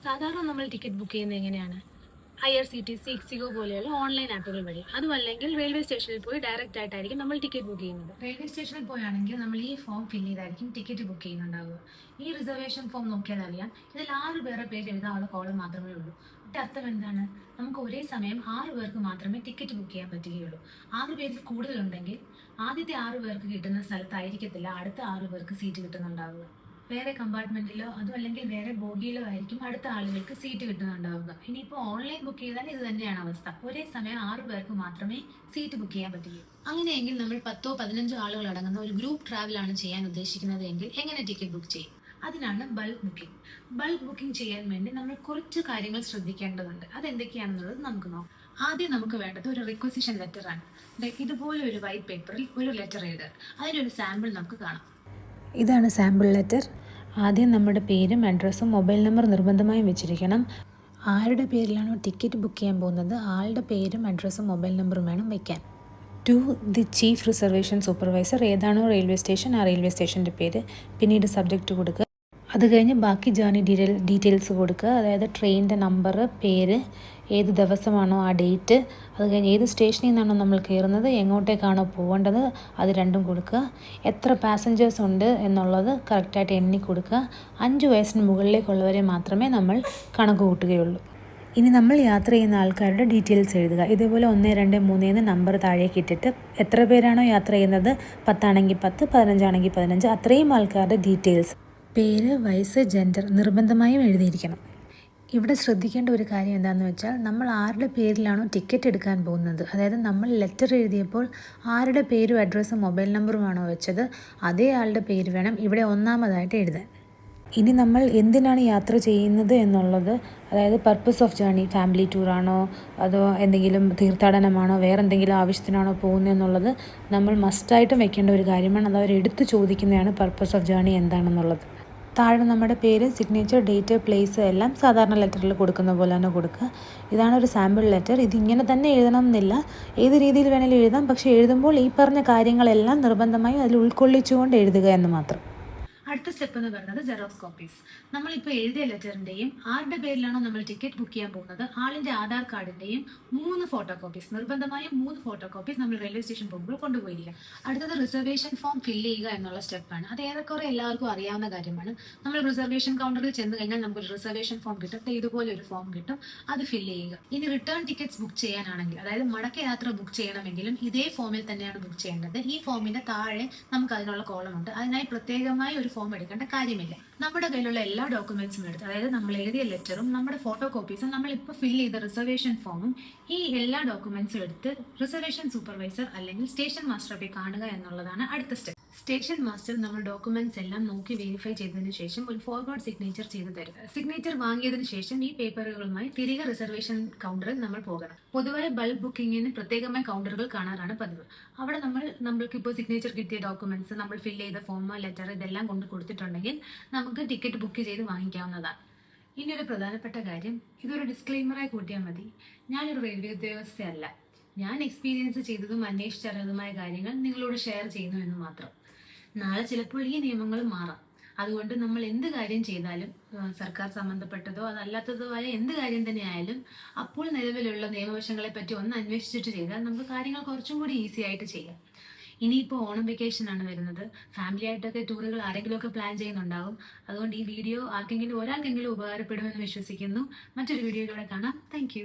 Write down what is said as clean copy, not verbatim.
സാധാരണ നമ്മൾ ticket book ചെയ്യുന്നത് എങ്ങനെയാണ്? IRCTC, ഇക്സിഗോ പോലെയുള്ള ഓൺലൈൻ ആപ്പുകൾ വഴി. അതുമല്ലെങ്കിൽ റെയിൽവേ സ്റ്റേഷനിൽ പോയി ഡയറക്റ്റ് ആയിട്ടായിരിക്കും നമ്മൾ ടിക്കറ്റ് ബുക്ക് ചെയ്യുന്നത്. റെയിൽവേ സ്റ്റേഷനിൽ പോയാണെങ്കിൽ നമ്മൾ ഈ ഫോം ഫില്ല് ചെയ്തായിരിക്കും ടിക്കറ്റ് ബുക്ക് ചെയ്യുന്നുണ്ടാവുക. ഈ റിസർവേഷൻ ഫോം നോക്കിയാൽ അറിയാം, ഇതിൽ 6 പേരുടെ പേര് എഴുതാനുള്ള കോളം മാത്രമേ ഉള്ളൂ. ഇതിന്റെ അർത്ഥം എന്താണ്? നമുക്ക് ഒരേ സമയം 6 പേർക്ക് മാത്രമേ ടിക്കറ്റ് ബുക്ക് ചെയ്യാൻ പറ്റുകയുള്ളൂ. 6 പേരിൽ കൂടുതലുണ്ടെങ്കിൽ ആദ്യത്തെ 6 പേർക്ക് കിട്ടുന്ന സ്ഥലത്തായിരിക്കത്തില്ല അടുത്ത 6 പേർക്ക് സീറ്റ് കിട്ടുന്നുണ്ടാവുക. വേറെ കമ്പാർട്ട്മെന്റിലോ അതുമല്ലെങ്കിൽ വേറെ ബോഗിയിലോ ആയിരിക്കും അടുത്ത ആളുകൾക്ക് സീറ്റ് കിട്ടുന്നുണ്ടാവുക. ഇനിയിപ്പോൾ ഓൺലൈൻ ബുക്ക് ചെയ്താൽ ഇത് തന്നെയാണ് അവസ്ഥ. ഒരേ സമയം 6 പേർക്ക് മാത്രമേ സീറ്റ് ബുക്ക് ചെയ്യാൻ പറ്റുകയുള്ളൂ. അങ്ങനെയെങ്കിൽ നമ്മൾ 10-15 ആളുകൾ അടങ്ങുന്ന ഒരു ഗ്രൂപ്പ് ട്രാവലാണ് ചെയ്യാൻ ഉദ്ദേശിക്കുന്നത് എങ്കിൽ എങ്ങനെ ടിക്കറ്റ് ബുക്ക് ചെയ്യും? അതിനാണ് ബൾക്ക് ബുക്കിംഗ്. ബൾക്ക് ബുക്കിംഗ് ചെയ്യാൻ വേണ്ടി നമ്മൾ കുറച്ച് കാര്യങ്ങൾ ശ്രദ്ധിക്കേണ്ടതുണ്ട്. അതെന്തൊക്കെയാണെന്നുള്ളത് നമുക്ക് നോക്കാം. ആദ്യം നമുക്ക് വേണ്ടത് ഒരു റിക്വസിഷൻ ലെറ്റർ ആണ്. ഇതുപോലെ ഒരു വൈറ്റ് പേപ്പറിൽ ഒരു ലെറ്റർ എഴുതുക. അതിനൊരു സാമ്പിൾ നമുക്ക് കാണാം. ഇതാണ് സാമ്പിൾ ലെറ്റർ. ആദ്യം നമ്മുടെ പേരും അഡ്രസ്സും മൊബൈൽ നമ്പർ നിർബന്ധമായും വെച്ചിരിക്കണം. ആരുടെ പേരിലാണോ ടിക്കറ്റ് ബുക്ക് ചെയ്യാൻ പോകുന്നത് ആളുടെ പേരും അഡ്രസ്സും മൊബൈൽ നമ്പറും വേണം വയ്ക്കാൻ. To the chief reservation supervisor, ഏതാണോ റെയിൽവേ സ്റ്റേഷൻ ആ റെയിൽവേ സ്റ്റേഷൻ്റെ പേര്, പിന്നീട് സബ്ജക്റ്റ് കൊടുക്കുക. അത് കഴിഞ്ഞ് ബാക്കി ജേർണി ഡീറ്റെയിൽസ് കൊടുക്കുക. അതായത് ട്രെയിനിൻ്റെ നമ്പർ, പേര്, ഏത് ദിവസമാണോ ആ ഡേറ്റ്, അത് കഴിഞ്ഞ് ഏത് സ്റ്റേഷനിൽ നിന്നാണോ നമ്മൾ കയറുന്നത്, എങ്ങോട്ടേക്കാണോ പോകേണ്ടത് അത് രണ്ടും കൊടുക്കുക. എത്ര പാസഞ്ചേഴ്സ് ഉണ്ട് എന്നുള്ളത് കറക്റ്റായിട്ട് എണ്ണി കൊടുക്കുക. 5 വയസ്സിന് മുകളിലേക്കുള്ളവരെ മാത്രമേ നമ്മൾ കണക്ക് കൂട്ടുകയുള്ളൂ. ഇനി നമ്മൾ യാത്ര ചെയ്യുന്ന ആൾക്കാരുടെ ഡീറ്റെയിൽസ് എഴുതുക. ഇതേപോലെ 1, 2, 3 എന്ന് നമ്പർ താഴേക്ക് ഇട്ടിട്ട് എത്ര പേരാണോ യാത്ര ചെയ്യുന്നത്, 10 ആണെങ്കിൽ 10, 15 ആണെങ്കിൽ 15, അത്രയും ആൾക്കാരുടെ ഡീറ്റെയിൽസ്, പേര്, വയസ്സ്, ജെൻഡർ നിർബന്ധമായും എഴുതിയിരിക്കണം. ഇവിടെ ശ്രദ്ധിക്കേണ്ട ഒരു കാര്യം എന്താണെന്ന് വെച്ചാൽ, നമ്മൾ ആരുടെ പേരിലാണോ ടിക്കറ്റ് എടുക്കാൻ പോകുന്നത്, അതായത് നമ്മൾ ലെറ്റർ എഴുതിയപ്പോൾ ആരുടെ പേരും അഡ്രസ്സും മൊബൈൽ നമ്പറുമാണോ വെച്ചത് അതേ ആളുടെ പേര് വേണം ഇവിടെ ഒന്നാമതായിട്ട് എഴുതാൻ. ഇനി നമ്മൾ എന്തിനാണ് യാത്ര ചെയ്യുന്നത് എന്നുള്ളത്, അതായത് പർപ്പസ് ഓഫ് ജേർണി, ഫാമിലി ടൂറാണോ അതോ എന്തെങ്കിലും തീർത്ഥാടനമാണോ വേറെ എന്തെങ്കിലും ആവശ്യത്തിനാണോ പോകുന്നത് എന്നുള്ളത് നമ്മൾ മസ്റ്റായിട്ടും വെക്കേണ്ട ഒരു കാര്യമാണ്. അത് അവരെടുത്ത് ചോദിക്കുന്നതാണ് പർപ്പസ് ഓഫ് ജേർണി എന്താണെന്നുള്ളത്. താഴെ നമ്മുടെ പേര്, സിഗ്നേച്ചർ, ഡേറ്റ്, പ്ലേസ് എല്ലാം സാധാരണ ലെറ്ററിൽ കൊടുക്കുന്ന പോലെ തന്നെ കൊടുക്കുക. ഇതാണ് ഒരു സാമ്പിൾ ലെറ്റർ. ഇതിങ്ങനെ തന്നെ എഴുതണം എന്നില്ല, ഏത് രീതിയിൽ വേണമെങ്കിലും എഴുതാം. പക്ഷേ എഴുതുമ്പോൾ ഈ പറഞ്ഞ കാര്യങ്ങളെല്ലാം നിർബന്ധമായും അതിൽ ഉൾക്കൊള്ളിച്ചുകൊണ്ട് എഴുതുക എന്ന് മാത്രം. അടുത്ത സ്റ്റെപ്പ് എന്ന് പറയുന്നത് ജെറോക്സ് കോപ്പീസ്. നമ്മളിപ്പോൾ എഴുതിയ ലെറ്ററിന്റെയും ആരുടെ പേരിലാണോ നമ്മൾ ടിക്കറ്റ് ബുക്ക് ചെയ്യാൻ പോകുന്നത് ആളിന്റെ ആധാർ കാർഡിന്റെയും 3 ഫോട്ടോ കോപ്പീസ്, നിർബന്ധമായും 3 ഫോട്ടോ കോപ്പീസ് നമ്മൾ റെയിൽവേ സ്റ്റേഷൻ പോകുമ്പോൾ കൊണ്ടുപോയിരിക്കാം. അടുത്തത് റിസർവേഷൻ ഫോം ഫില്ല് ചെയ്യുക എന്നുള്ള സ്റ്റെപ്പാണ്. അത് ഏറെക്കുറെ എല്ലാവർക്കും അറിയാവുന്ന കാര്യമാണ്. നമ്മൾ റിസർവേഷൻ കൗണ്ടറിൽ ചെന്ന് കഴിഞ്ഞാൽ നമുക്കൊരു റിസർവേഷൻ ഫോം കിട്ടും. ഇതുപോലെ ഒരു ഫോം കിട്ടും, അത് ഫില്ല് ചെയ്യുക. ഇനി റിട്ടേൺ ടിക്കറ്റ്സ് ബുക്ക് ചെയ്യാനാണെങ്കിൽ, അതായത് മടക്ക യാത്ര ബുക്ക് ചെയ്യണമെങ്കിലും ഇതേ ഫോമിൽ തന്നെയാണ് ബുക്ക് ചെയ്യേണ്ടത്. ഈ ഫോമിന്റെ താഴെ നമുക്ക് അതിനുള്ള കോളമുണ്ട്. അതിനായി പ്രത്യേകമായി ഒരു ഫോം എടുക്കേണ്ട കാര്യമില്ല. നമ്മുടെ കയ്യിലുള്ള എല്ലാ ഡോക്യുമെന്റ്സും എടുത്ത്, അതായത് നമ്മൾ എഴുതിയ ലെറ്ററും നമ്മുടെ ഫോട്ടോ കോപ്പീസും നമ്മൾ ഇപ്പോൾ ഫില്ല് ചെയ്ത റിസർവേഷൻ ഫോമും, ഈ എല്ലാ ഡോക്യുമെന്റ്സും എടുത്ത് റിസർവേഷൻ സൂപ്പർവൈസർ അല്ലെങ്കിൽ സ്റ്റേഷൻ മാസ്റ്ററെ പോയി കാണുക എന്നുള്ളതാണ് അടുത്ത സ്റ്റെപ്പ്. സ്റ്റേഷൻ മാസ്റ്റർ നമ്മൾ ഡോക്യുമെന്റ്സ് എല്ലാം നോക്കി വെരിഫൈ ചെയ്തതിനു ശേഷം ഒരു ഫോർവേഡ് സിഗ്നേച്ചർ ചെയ്ത് തരും. സിഗ്നേച്ചർ വാങ്ങിയതിനു ശേഷം ഈ പേപ്പറുകളുമായി തിരികെ റിസർവേഷൻ കൗണ്ടറിൽ നമ്മൾ പോകണം. പൊതുവായി ബൾക്ക് ബുക്കിങ്ങിന് പ്രത്യേകമായി കൗണ്ടറുകൾ കാണാറാണ് പതിവ്. അവിടെ നമ്മൾക്ക് ഇപ്പോൾ സിഗ്നേച്ചർ കിട്ടിയ ഡോക്യുമെന്റ്സ്, നമ്മൾ ഫില്ല് ചെയ്ത ഫോം, ലെറ്റർ ഇതെല്ലാം കൊണ്ട് കൊടുത്തിട്ടുണ്ടെങ്കിൽ നമുക്ക് ടിക്കറ്റ് ബുക്ക് ചെയ്ത് വാങ്ങിക്കാവുന്നതാണ്. ഇനി ഒരു പ്രധാനപ്പെട്ട കാര്യം, ഇതൊരു ഡിസ്ക്ലെയിമറായി കൂട്ടിയാൽ മതി. ഞാനൊരു റെയിൽവേ ഉദ്യോഗസ്ഥയല്ല. ഞാൻ എക്സ്പീരിയൻസ് ചെയ്തതും അന്വേഷിച്ചറിഞ്ഞതുമായ കാര്യങ്ങൾ നിങ്ങളോട് ഷെയർ ചെയ്യുന്നു എന്ന് മാത്രം. നാളെ ചിലപ്പോൾ ഈ നിയമങ്ങൾ മാറാം. അതുകൊണ്ട് നമ്മൾ എന്ത് കാര്യം ചെയ്താലും, സർക്കാർ സംബന്ധപ്പെട്ടതോ അതല്ലാത്തതോ ആയ എന്ത് കാര്യം തന്നെ ആയാലും, അപ്പോൾ നിലവിലുള്ള നിയമവശങ്ങളെ പറ്റി ഒന്ന് അന്വേഷിച്ചിട്ട് ചെയ്താൽ നമുക്ക് കാര്യങ്ങൾ കുറച്ചും കൂടി ഈസി ആയിട്ട് ചെയ്യാം. ഇനിയിപ്പോൾ ഓണം വെക്കേഷൻ ആണ് വരുന്നത്. ഫാമിലി ആയിട്ടൊക്കെ ടൂറുകൾ ആരെങ്കിലുമൊക്കെ പ്ലാൻ ചെയ്യുന്നുണ്ടാവും. അതുകൊണ്ട് ഈ വീഡിയോ ഒരാൾക്കെങ്കിലും ഉപകാരപ്പെടുമെന്ന് വിശ്വസിക്കുന്നു. മറ്റൊരു വീഡിയോയിലൂടെ കാണാം. താങ്ക്